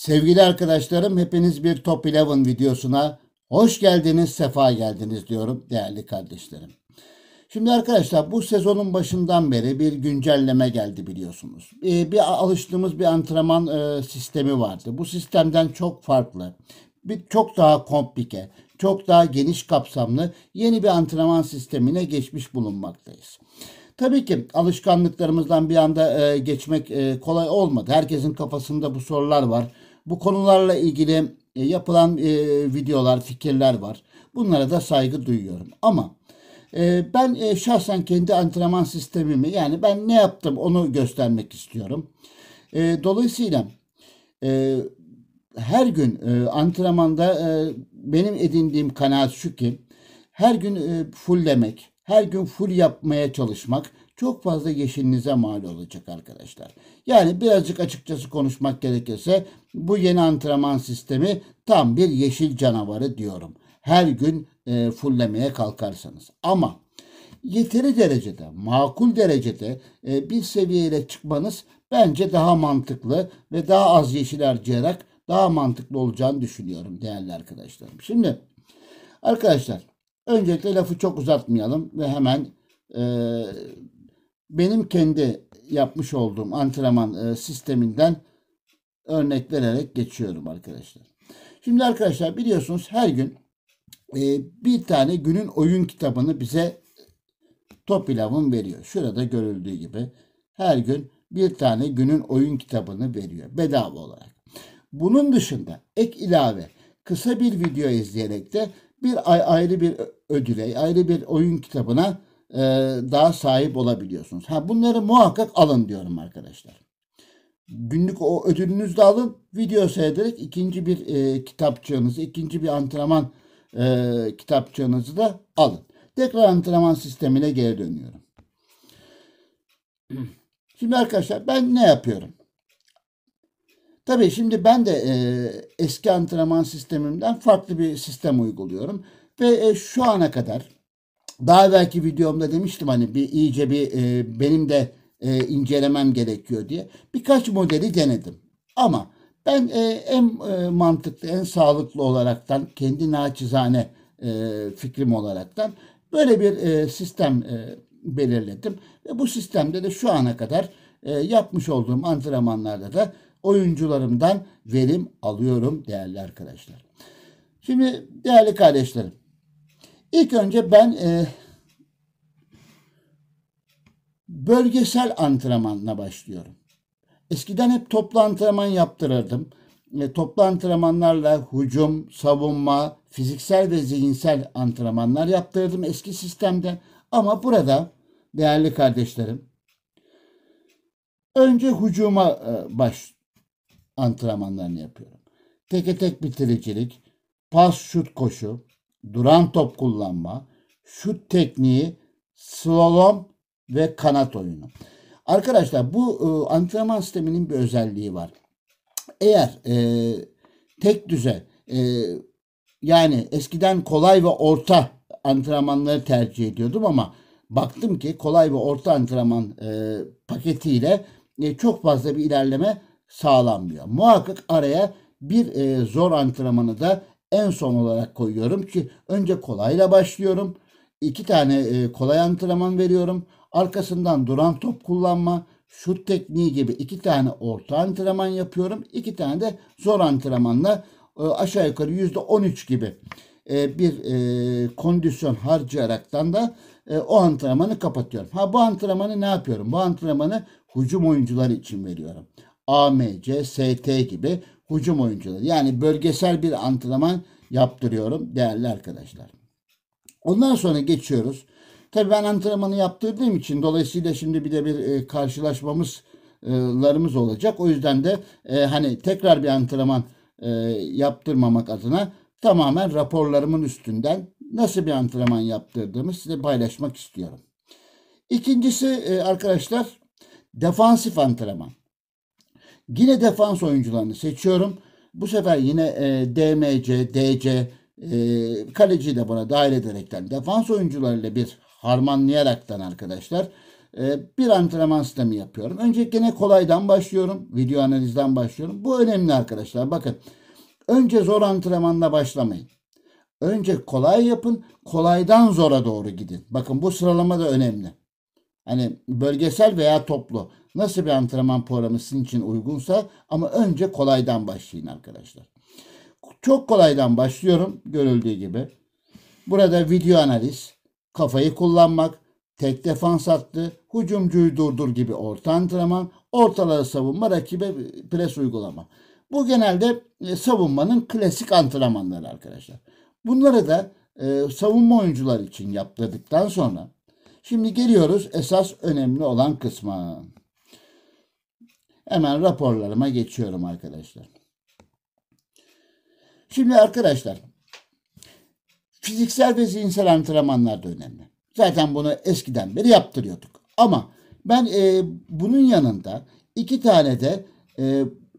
Sevgili arkadaşlarım, hepiniz bir Top 11 videosuna hoş geldiniz, sefa geldiniz diyorum değerli kardeşlerim. Şimdi arkadaşlar bu sezonun başından beri bir güncelleme geldi biliyorsunuz. Bir alıştığımız bir antrenman sistemi vardı. Bu sistemden çok farklı, çok daha komplike, çok daha geniş kapsamlı yeni bir antrenman sistemine geçmiş bulunmaktayız. Tabii ki alışkanlıklarımızdan bir anda geçmek kolay olmadı. Herkesin kafasında bu sorular var. Bu konularla ilgili yapılan videolar, fikirler var. Bunlara da saygı duyuyorum. Ama ben şahsen kendi antrenman sistemimi, yani ben ne yaptım onu göstermek istiyorum. Dolayısıyla e, her gün antrenmanda benim edindiğim kanaat şu ki her gün fulllemek, her gün full yapmaya çalışmak çok fazla yeşilinize mal olacak arkadaşlar. Yani birazcık açıkçası konuşmak gerekirse bu yeni antrenman sistemi tam bir yeşil canavarı diyorum. Her gün fulllemeye kalkarsanız. Ama yeteri derecede, makul derecede bir seviyeyle çıkmanız bence daha mantıklı ve daha az yeşil harcayarak daha mantıklı olacağını düşünüyorum değerli arkadaşlarım. Şimdi arkadaşlar öncelikle lafı çok uzatmayalım ve hemen e, benim kendi yapmış olduğum antrenman sisteminden örnek vererek geçiyorum arkadaşlar. Şimdi arkadaşlar biliyorsunuz her gün bir tane günün oyun kitabını bize Top 11 veriyor. Şurada görüldüğü gibi her gün bir tane günün oyun kitabını veriyor bedava olarak. Bunun dışında ek ilave kısa bir video izleyerek de ayrı bir ödüle, ayrı bir oyun kitabına daha sahip olabiliyorsunuz. Bunları muhakkak alın diyorum arkadaşlar. Günlük o ödülünüzü de alın. Video seyrederek ikinci bir kitapçığınızı, ikinci bir antrenman kitapçığınızı da alın. Tekrar antrenman sistemine geri dönüyorum. Şimdi arkadaşlar ben ne yapıyorum? Tabii şimdi ben de eski antrenman sistemimden farklı bir sistem uyguluyorum. Ve şu ana kadar daha evvelki videomda demiştim hani iyice benim de incelemem gerekiyor diye. Birkaç modeli denedim. Ama ben en mantıklı, en sağlıklı olaraktan kendi naçizane fikrim olaraktan böyle bir sistem belirledim. Ve bu sistemde de şu ana kadar yapmış olduğum antrenmanlarda da oyuncularımdan verim alıyorum değerli arkadaşlar. Şimdi değerli kardeşlerim, ilk önce ben bölgesel antrenmanla başlıyorum. Eskiden hep toplu antrenman yaptırırdım. Toplu antrenmanlarla hücum, savunma, fiziksel ve zihinsel antrenmanlar yaptırdım eski sistemde. Ama burada değerli kardeşlerim, önce hücuma antrenmanlarını yapıyorum. Teke tek bitiricilik, pas, şut, koşu, duran top kullanma, şut tekniği, slalom ve kanat oyunu. Arkadaşlar bu antrenman sisteminin bir özelliği var. Eğer tek düze yani eskiden kolay ve orta antrenmanları tercih ediyordum ama baktım ki kolay ve orta antrenman paketiyle çok fazla bir ilerleme sağlanmıyor. Muhakkak araya bir zor antrenmanı da en son olarak koyuyorum ki önce kolayla başlıyorum. İki tane kolay antrenman veriyorum. Arkasından duran top kullanma, şut tekniği gibi iki tane orta antrenman yapıyorum. İki tane de zor antrenmanla aşağı yukarı %13 gibi bir kondisyon harcayaraktan da o antrenmanı kapatıyorum. Bu antrenmanı ne yapıyorum? Bu antrenmanı hücum oyuncuları için veriyorum. AMC, ST gibi hücum oyuncuları. Yani bölgesel bir antrenman yaptırıyorum değerli arkadaşlar. Ondan sonra geçiyoruz. Tabii ben antrenmanı yaptırdığım için dolayısıyla şimdi bir de bir karşılaşmamızlarımız olacak. O yüzden de hani tekrar bir antrenman yaptırmamak adına tamamen raporlarımın üstünden nasıl bir antrenman yaptırdığımı size paylaşmak istiyorum. İkincisi arkadaşlar defansif antrenman. Yine defans oyuncularını seçiyorum. Bu sefer yine DMC, DC, kaleci de buna dahil ederekten defans oyuncularıyla bir harmanlayaraktan arkadaşlar bir antrenman sistemi yapıyorum. Önce gene kolaydan başlıyorum. Video analizden başlıyorum. Bu önemli arkadaşlar. Bakın, önce zor antrenmanla başlamayın. Önce kolay yapın. Kolaydan zora doğru gidin. Bakın, bu sıralama da önemli. Hani bölgesel veya toplu. Nasıl bir antrenman programı sizin için uygunsa, ama önce kolaydan başlayın arkadaşlar. Çok kolaydan başlıyorum görüldüğü gibi. Burada video analiz, kafayı kullanmak, tek defans hattı, hücumcuyu durdur gibi orta antrenman, ortaları savunma, rakibe pres uygulama. Bu genelde savunmanın klasik antrenmanları arkadaşlar. Bunları da savunma oyuncular için yaptırdıktan sonra şimdi geliyoruz esas önemli olan kısma. Hemen raporlarıma geçiyorum arkadaşlar. Şimdi arkadaşlar, fiziksel ve zihinsel antrenmanlar da önemli. Zaten bunu eskiden beri yaptırıyorduk. Ama ben bunun yanında 2 tane de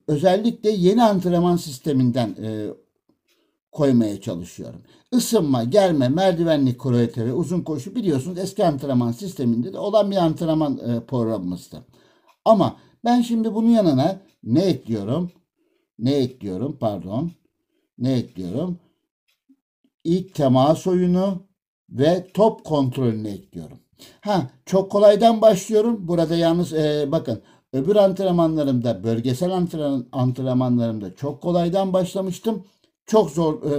özellikle yeni antrenman sisteminden koymaya çalışıyorum. Isınma, germe, merdivenli kuvveti ve uzun koşu, biliyorsunuz eski antrenman sisteminde de olan bir antrenman programımızdı. Ama ben şimdi bunun yanına ne ekliyorum? Ne ekliyorum? İlk temas oyunu ve top kontrolünü ekliyorum. Çok kolaydan başlıyorum. Burada yalnız bakın, öbür antrenmanlarımda, bölgesel antrenmanlarımda çok kolaydan başlamıştım. Çok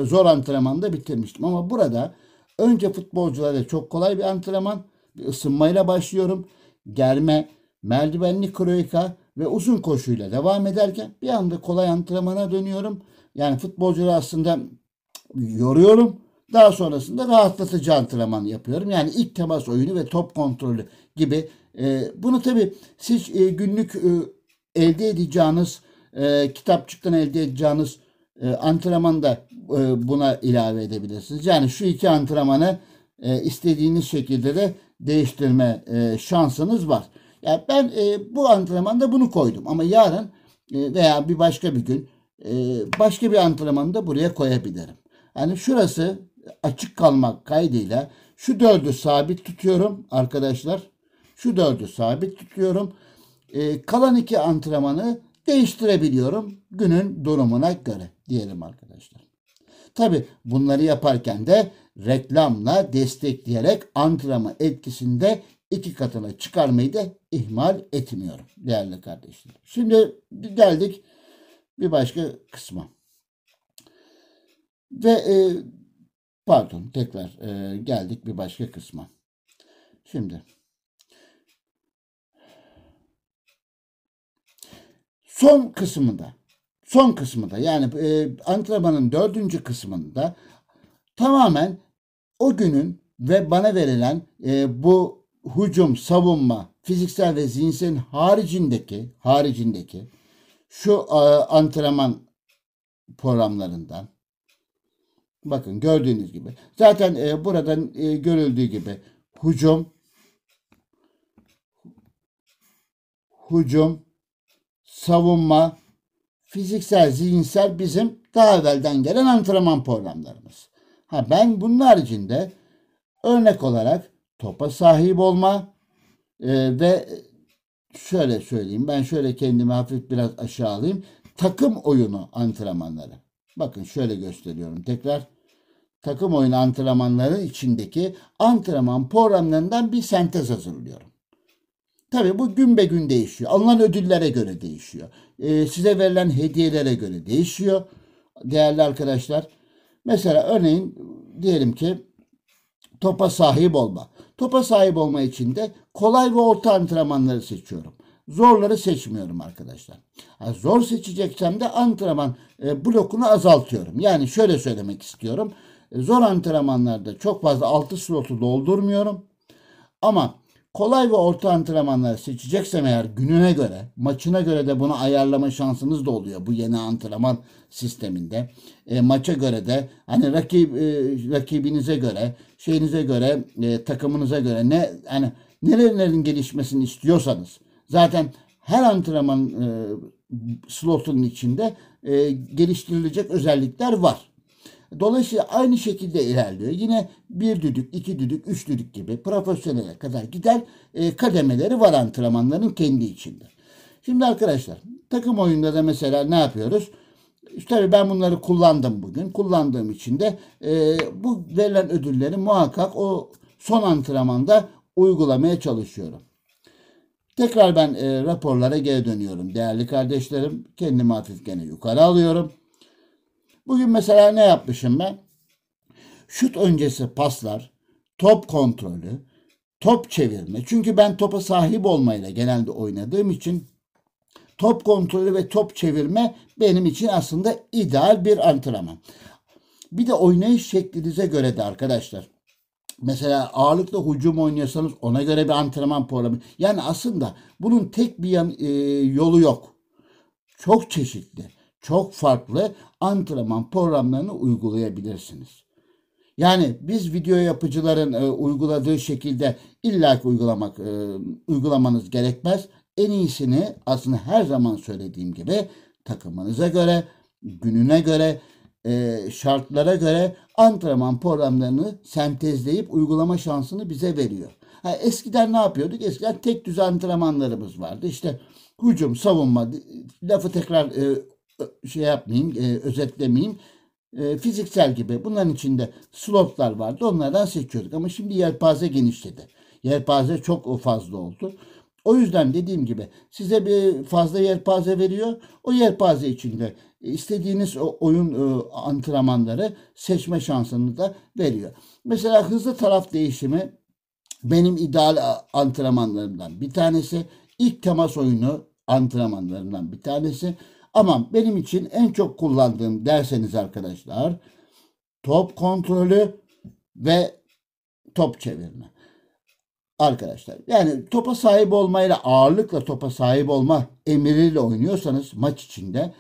zor antrenmanda bitirmiştim. Ama burada önce futbolculara çok kolay bir antrenman, bir ısınmayla başlıyorum. Germe, merdivenli kroika ve uzun koşuyla devam ederken bir anda kolay antrenmana dönüyorum. Yani futbolcuları aslında yoruyorum. Daha sonrasında rahatlatıcı antrenman yapıyorum. Yani ilk temas oyunu ve top kontrolü gibi. Bunu tabii siz günlük elde edeceğiniz, kitapçıktan elde edeceğiniz antrenmanda buna ilave edebilirsiniz. Yani şu 2 antrenmanı istediğiniz şekilde de değiştirme şansınız var. Yani ben bu antrenmanda bunu koydum. Ama yarın veya bir başka bir gün başka bir antrenmanı da buraya koyabilirim. Yani şurası açık kalmak kaydıyla şu 4'ü sabit tutuyorum arkadaşlar. Şu 4'ü sabit tutuyorum. Kalan 2 antrenmanı değiştirebiliyorum günün durumuna göre diyelim arkadaşlar. Tabi bunları yaparken de reklamla destekleyerek antrenman etkisini de 2 katına çıkarmayı da ihmal etmiyorum değerli kardeşlerim. Şimdi geldik bir başka kısma. Ve tekrar geldik bir başka kısma. Şimdi son kısmında yani antrenmanın 4. kısmında tamamen o günün ve bana verilen bu hücum, savunma, fiziksel ve zihinsel haricindeki şu antrenman programlarından, bakın gördüğünüz gibi zaten buradan görüldüğü gibi hücum, savunma, fiziksel, zihinsel bizim daha evvelden gelen antrenman programlarımız. Ben bunun haricinde örnek olarak topa sahip olma ve şöyle söyleyeyim, ben şöyle kendimi hafif biraz aşağı alayım. Takım oyunu antrenmanları. Bakın şöyle gösteriyorum tekrar. Takım oyunu antrenmanları içindeki antrenman programlarından bir sentez hazırlıyorum. Tabii bu gün be gün değişiyor. Alınan ödüllere göre değişiyor. Size verilen hediyelere göre değişiyor. Değerli arkadaşlar. Mesela örneğin diyelim ki topa sahip olma. Topa sahip olma için de kolay ve orta antrenmanları seçiyorum. Zorları seçmiyorum arkadaşlar. Zor seçeceksem de antrenman blokunu azaltıyorum. Yani şöyle söylemek istiyorum. Zor antrenmanlarda çok fazla 6 slotu doldurmuyorum. Ama kolay ve orta antrenmanları seçeceksem eğer gününe göre, maçına göre de bunu ayarlama şansınız da oluyor bu yeni antrenman sisteminde. Maça göre de hani rakibinize göre, şeyinize göre, takımınıza göre nerelerin gelişmesini istiyorsanız zaten her antrenman slotunun içinde geliştirilecek özellikler var. Dolayısıyla aynı şekilde ilerliyor. Yine bir düdük, iki düdük, üç düdük gibi profesyonele kadar gider kademeleri var antrenmanların kendi içinde. Şimdi arkadaşlar takım oyunda da mesela ne yapıyoruz? İşte tabii ben bunları kullandım bugün. Kullandığım için de bu verilen ödülleri muhakkak o son antrenmanda uygulamaya çalışıyorum. Tekrar ben raporlara geri dönüyorum değerli kardeşlerim. Kendimi hafif gene yukarı alıyorum. Bugün mesela ne yapmışım ben? Şut öncesi paslar, top kontrolü, top çevirme. Çünkü ben topa sahip olmayla genelde oynadığım için top kontrolü ve top çevirme benim için aslında ideal bir antrenman. Bir de oynayış şeklinize göre de arkadaşlar. Mesela ağırlıklı hücum oynuyorsanız ona göre bir antrenman programı. Yani aslında bunun tek bir yolu yok. Çok çeşitli, çok farklı antrenman programlarını uygulayabilirsiniz. Yani biz video yapıcıların uyguladığı şekilde illaki uygulamanız gerekmez. En iyisini aslında her zaman söylediğim gibi takımınıza göre, gününe göre, şartlara göre antrenman programlarını sentezleyip uygulama şansını bize veriyor. Eskiden ne yapıyorduk? Eskiden tek düz antrenmanlarımız vardı. İşte hücum, savunma, lafı tekrar şey yapmayayım, özetlemeyeyim. Fiziksel gibi bunların içinde slotlar vardı. Onlardan seçiyorduk. Ama şimdi yelpaze genişledi. Yelpaze çok fazla oldu. O yüzden dediğim gibi size bir fazla yelpaze veriyor. O yelpaze içinde istediğiniz oyun antrenmanları seçme şansını da veriyor. Mesela hızlı taraf değişimi benim ideal antrenmanlarımdan bir tanesi. İlk temas oyunu antrenmanlarımdan bir tanesi. Ama benim için en çok kullandığım derseniz arkadaşlar top kontrolü ve top çevirme. Arkadaşlar yani topa sahip olmayla ağırlıkla topa sahip olma emriyle oynuyorsanız maç içinde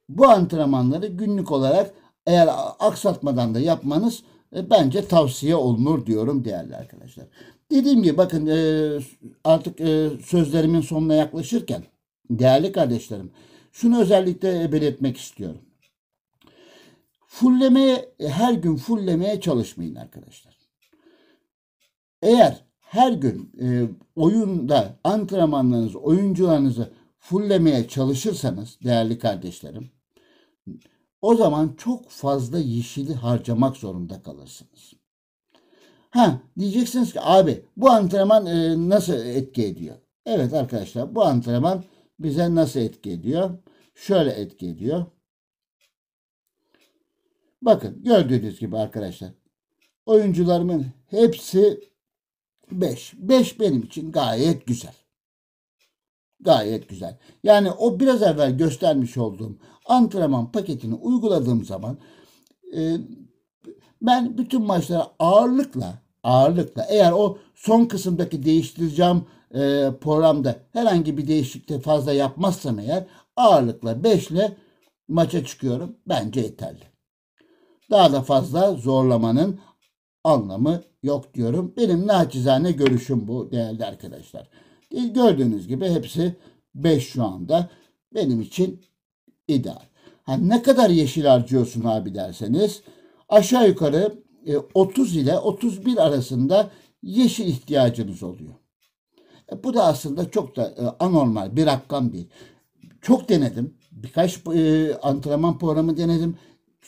bu antrenmanları günlük olarak eğer aksatmadan da yapmanız bence tavsiye olunur diyorum değerli arkadaşlar. Dediğim gibi bakın artık sözlerimin sonuna yaklaşırken değerli kardeşlerim şunu özellikle belirtmek istiyorum. Her gün fullemeye çalışmayın arkadaşlar. Eğer her gün oyunda antrenmanlarınızı, oyuncularınızı fullemeye çalışırsanız değerli kardeşlerim, o zaman çok fazla yeşili harcamak zorunda kalırsınız. Diyeceksiniz ki abi bu antrenman nasıl etki ediyor? Evet arkadaşlar bu antrenman bize nasıl etki ediyor? Şöyle etki ediyor. Bakın gördüğünüz gibi arkadaşlar oyuncularımın hepsi 5. 5 benim için gayet güzel. Gayet güzel. Yani o biraz evvel göstermiş olduğum antrenman paketini uyguladığım zaman ben bütün maçlara ağırlıkla eğer o son kısımdaki değiştireceğim programda herhangi bir değişiklik fazla yapmazsam eğer ağırlıkla 5 ile maça çıkıyorum. Bence yeterli. Daha da fazla zorlamanın anlamı yok diyorum. Benim naçizane görüşüm bu değerli arkadaşlar. Gördüğünüz gibi hepsi 5 şu anda. Benim için ideal. Ne kadar yeşil harcıyorsun abi derseniz aşağı yukarı 30 ile 31 arasında yeşil ihtiyacınız oluyor. Bu da aslında çok da anormal bir rakam değil. Çok denedim. Birkaç antrenman programı denedim.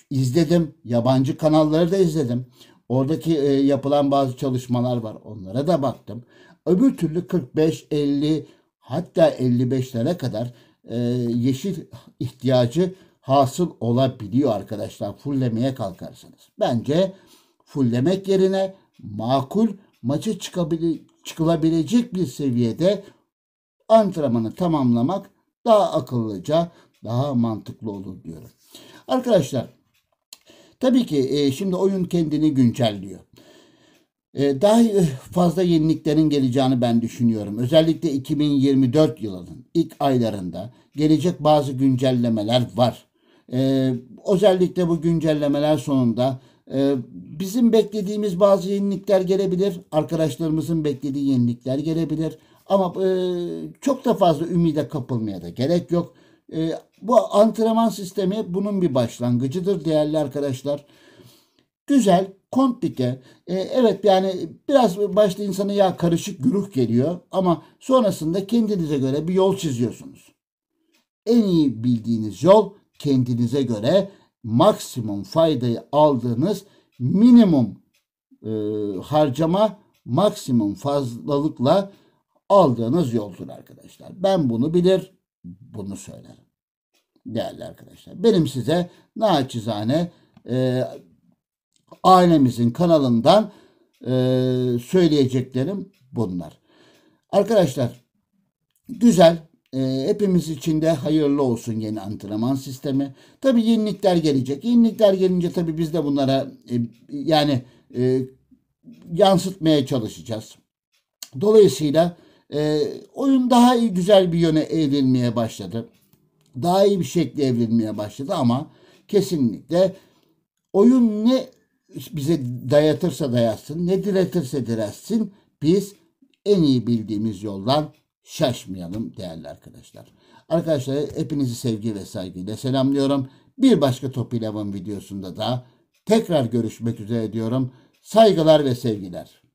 İzledim. Yabancı kanalları da izledim. Oradaki yapılan bazı çalışmalar var. Onlara da baktım. Öbür türlü 45, 50 hatta 55'lere kadar yeşil ihtiyacı hasıl olabiliyor arkadaşlar. Fullemeye kalkarsanız. Bence fullemek yerine makul maça çıkılabilecek bir seviyede antrenmanı tamamlamak daha akıllıca, daha mantıklı olur diyorum. Arkadaşlar tabii ki şimdi oyun kendini güncelliyor. Daha fazla yeniliklerin geleceğini ben düşünüyorum. Özellikle 2024 yılının ilk aylarında gelecek bazı güncellemeler var. Özellikle bu güncellemeler sonunda bizim beklediğimiz bazı yenilikler gelebilir. Arkadaşlarımızın beklediği yenilikler gelebilir. Ama çok da fazla ümide kapılmaya da gerek yok. Bu antrenman sistemi bunun bir başlangıcıdır değerli arkadaşlar. güzel, komplike. Evet yani biraz başta insana ya karışık güruh geliyor ama sonrasında kendinize göre bir yol çiziyorsunuz. En iyi bildiğiniz yol kendinize göre maksimum faydayı aldığınız minimum e, harcama maksimum fazlalıkla aldığınız yoldur arkadaşlar. Ben bunu bilir, bunu söylerim. Değerli arkadaşlar. Benim size naçizane ailemizin kanalından söyleyeceklerim bunlar. Arkadaşlar güzel. Hepimiz için de hayırlı olsun yeni antrenman sistemi. Tabii yenilikler gelecek. Yenilikler gelince tabii biz de bunlara yani yansıtmaya çalışacağız. Dolayısıyla oyun daha iyi, güzel bir yöne evrilmeye başladı. Daha iyi bir şekilde evrilmeye başladı ama kesinlikle oyun ne bize dayatırsa dayatsın, ne diretirse diretsin biz en iyi bildiğimiz yoldan şaşmayalım değerli arkadaşlar. Arkadaşlar hepinizi sevgi ve saygıyla selamlıyorum. Bir başka Top 11 videosunda da tekrar görüşmek üzere diyorum. Saygılar ve sevgiler.